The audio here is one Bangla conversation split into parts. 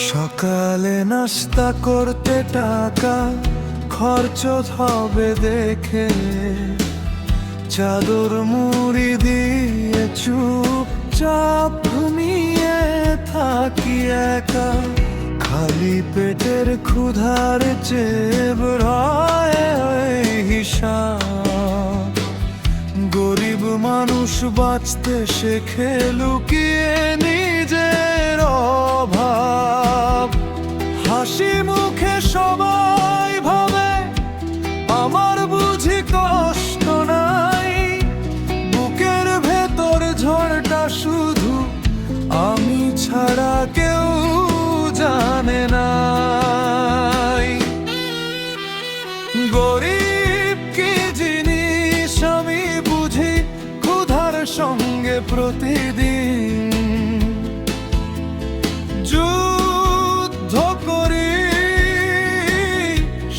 সকালে নাস্তা করতে টাকা খরচ হবে দেখে, চাদর মুড়ি দিয়ে চুপচাপ ঘুমিয়ে থাকি একা। খালি পেটের ক্ষুধার চেব রয় হিসাব। গরিব মানুষ বাঁচতে শেখে লুকিয়ে নিজের অভাব। হাসি মুখে সবাই ভাবে আমার বুঝি কষ্ট নাই, বুকের ভেতর ঝড়টা শুধু আমি ছাড়া কেউ জানে না। গরিব কি জিনিস আমি বুঝি ক্ষুধার সঙ্গে প্রতিদিন যুদ্ধ করি।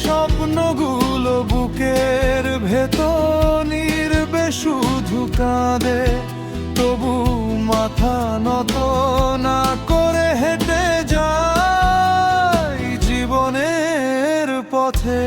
স্বপ্নগুলো বুকের ভেতর নির্বে শুধু কাঁদে, তবু মাথা নত না করে হেঁটে যাই জীবনের পথে।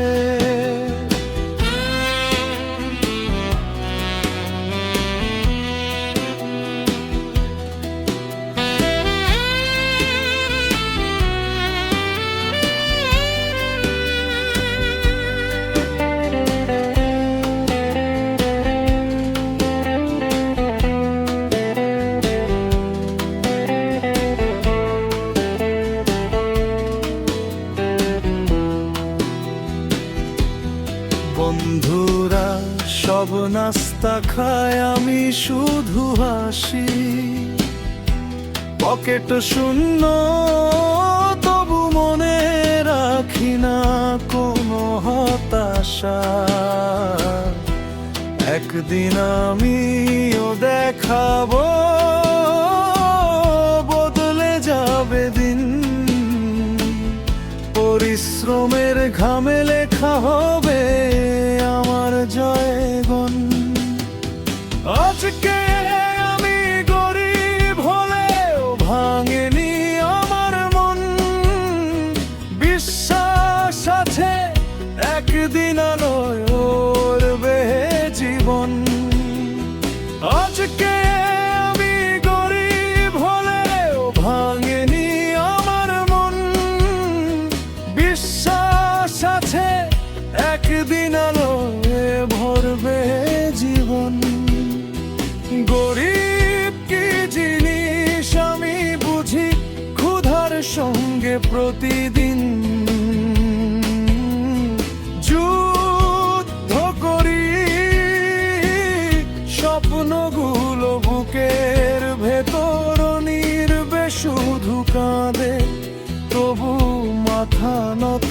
বন্ধুরা সব নাস্তা খায়, আমি শুধু হাসি। পকেট শূন্য তবু মনে রাখি না কোনো হতাশা। একদিন আমিও দেখাবো বদলে যাবে দিন। পরিশ্রমের ঘামে লেখা হবে আমার জয়গান। আজকে আমি গরিব হলেও ভাঙেনি আমার মন। বিশ্বাস আছে একদিন আলোয় উঠবে জীবন। আজকে আমি গরিব হলেও ভাঙেনি আমার মন। বিশ্বাস আছে একদিন আলোয় ভরবে জীবন। গরিব কি জিনিস আমি বুঝি ক্ষুধার সঙ্গে প্রতিদিন যুদ্ধ করি। স্বপ্নগুলো বুকের ভেতর নির্বে শুধু কাঁদে, তবু মাথা নত